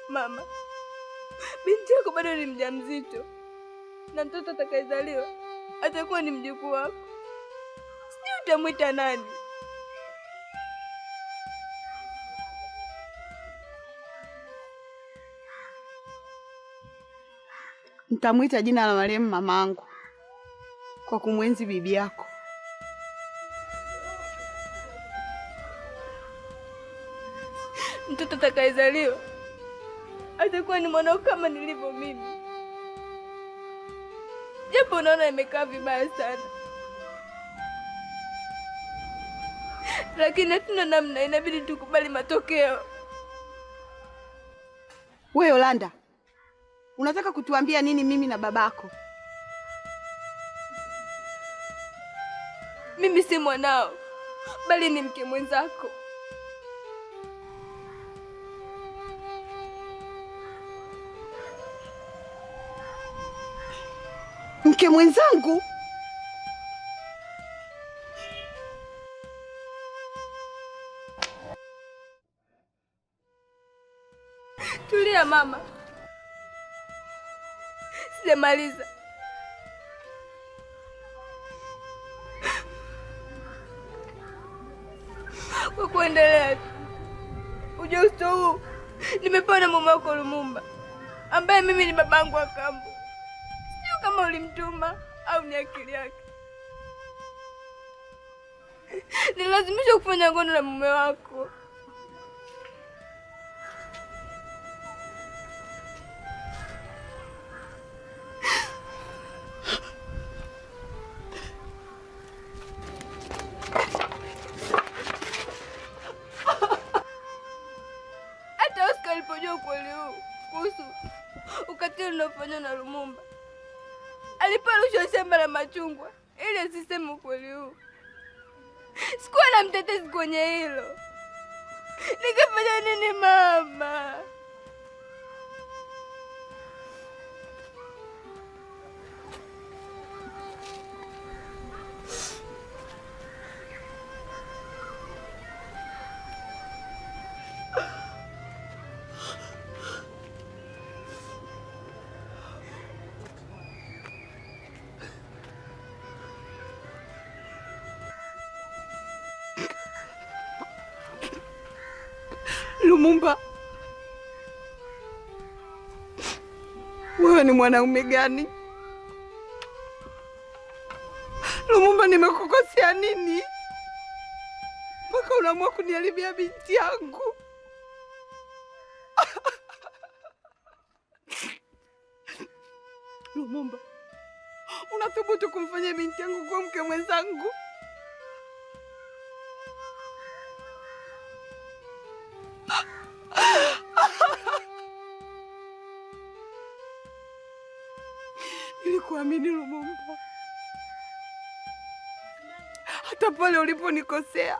Mama, binti yako bado ni mjamzito. Na mtoto atakayezaliwa atakuwa ni mjukuu wako. Sijui utamwita nani? Nitamwita jina la marehemu mamangu kwa kumwenzi bibi yako. Mtoto atakayezaliwa atakuwa ni mwanao kama nilivyo mimi. Japo unaona imekaa vibaya sana, lakini hatuna namna, inabidi tukubali matokeo. Wewe Yolanda, unataka kutuambia nini mimi na babako? Mimi si mwanao, bali ni mke mwenzako. Mke mwenzangu? Tulia mama. Sijamaliza. Kwa kuendelea tu, ujauzito huu nimepewa na mume wako Lumumba, ambaye mimi ni babangu wa kambo. Sijui kama ulimtuma au ni akili yake. Nilazimishwa kufanya ngono na mume wako. kuhusu ukatili unaofanywa na Lumumba. Alipewa rushwa shamba la machungwa ili asiseme ukweli huu. Sikuwa na mtetezi kwenye hilo. Nikafanya nini mama? Lumumba, wewe ni mwanaume gani? Lumumba, nimekukosea nini mpaka unaamua kuniharibia binti yangu? Lumumba, unathubutu kumfanyia binti yangu kuwa mke mwenzangu? Nilikuamini Lumumba, hata pale uliponikosea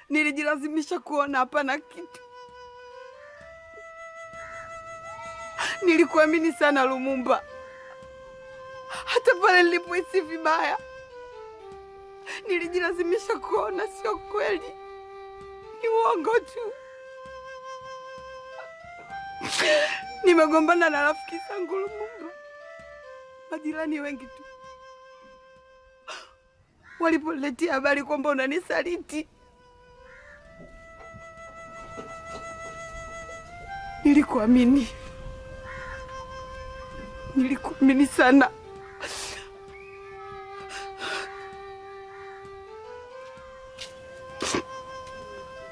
nilijilazimisha kuona hapana kitu. Nilikuamini sana Lumumba, hata pale nilipohisi vibaya nilijilazimisha kuona sio kweli, ni uongo tu. Nimegombana na rafiki zangu Lumumba, majirani wengi tu walipoletea habari kwamba unanisaliti. Nilikuamini sana.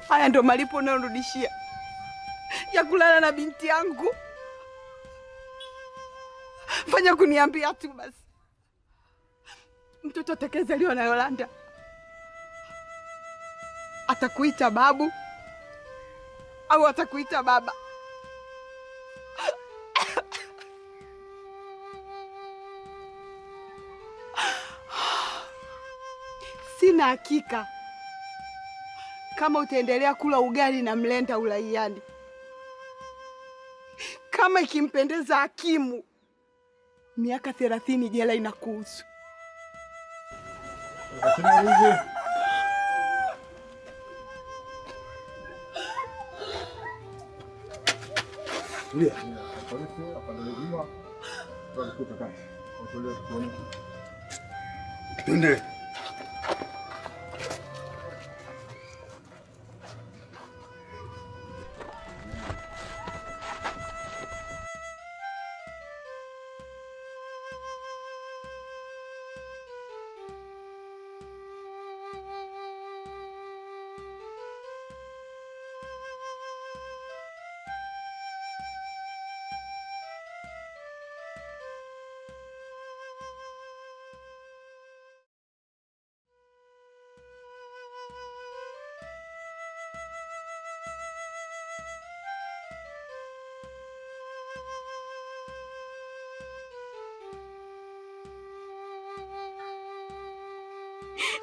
Haya ndo malipo unayonirudishia ya kulala na binti yangu? Fanya kuniambia tu basi, mtoto atakayezaliwa na Yolanda atakuita babu au atakuita baba? Sina hakika kama utaendelea kula ugali na mlenda uraiani. Kama ikimpendeza hakimu, miaka 30 jela inakuhusu. Twende.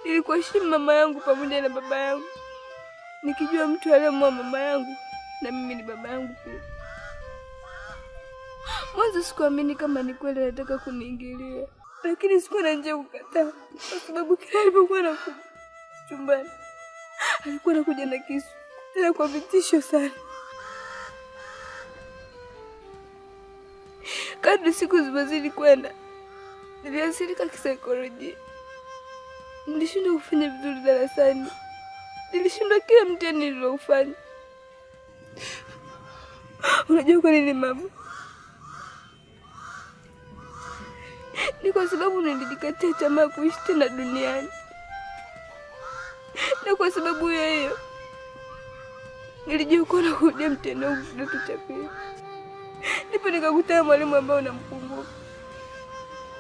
Nilikuheshimu mama yangu pamoja na baba yangu, nikijua mtu aliyemwoa mama yangu na mimi ni baba yangu pia. Mwanzo sikuamini kama ni kweli anataka kuniingilia, lakini sikuwa na njia kukataa, kwa sababu kila alipokuwa anakuja chumbani alikuwa anakuja na kisu, tena kwa vitisho sana. Kadri siku zilizozidi kwenda, niliathirika kisaikolojia. Nilishindwa kufanya vizuri darasani. Nilishindwa kila mtihani niliofanya. Unajua kwa nini mama? Ni kwa sababu nilijikatia tamaa kuishi tena duniani. Na kwa sababu hiyo nilijua na kurudia mtihani wangu kidato cha pili. Ndipo nikakutana mwalimu ambaye namkumbuka.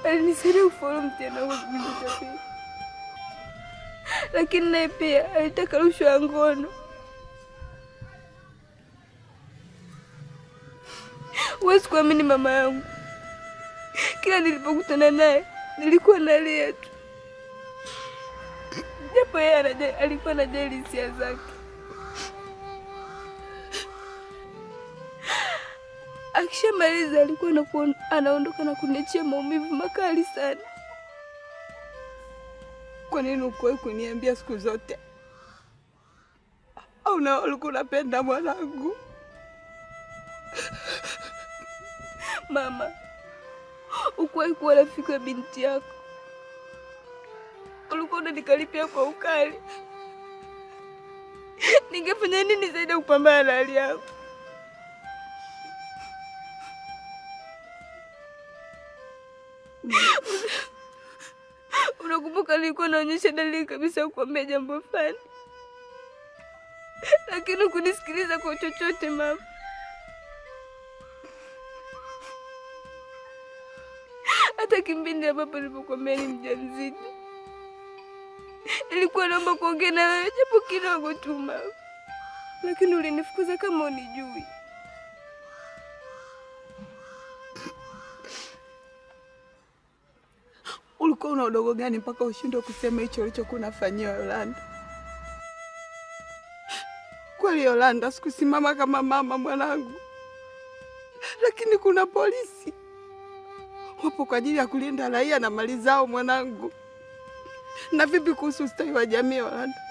Alinisaidia kufaulu mtihani wangu kidato cha pili. Lakini naye pia alitaka rushwa ya ngono. Huwezi kuamini mama yangu, kila nilipokutana naye nilikuwa nalia tu, japo yeye alikuwa anajali hisia zake. Akishamaliza alikuwa anaondoka na kuniachia maumivu makali sana. Kwa nini ukuwahi kuniambia siku zote? Au na ulikuwa unapenda mwanangu? Mama, ukuwahi kuwa rafiki wa binti yako, ulikuwa unanikaripia kwa ukali. Ningefanya nini zaidi ya kupambana na hali yangu? Unakumbuka nilikuwa naonyesha dalili kabisa ya kuambia jambo fulani, lakini hukunisikiliza kwa chochote mama. Hata kipindi ambapo nilipokuambia ni mjamzito, nilikuwa naomba kuongea na wewe japo kidogo tu mama, lakini ulinifukuza kama unijui. Ulikuwa una udogo gani mpaka ushindwe kusema hicho ulichokuwa unafanyia Yolanda? Kweli Yolanda, sikusimama kama mama mwanangu, lakini kuna polisi wapo kwa ajili ya kulinda raia na mali zao mwanangu. Na vipi kuhusu ustawi wa jamii Yolanda?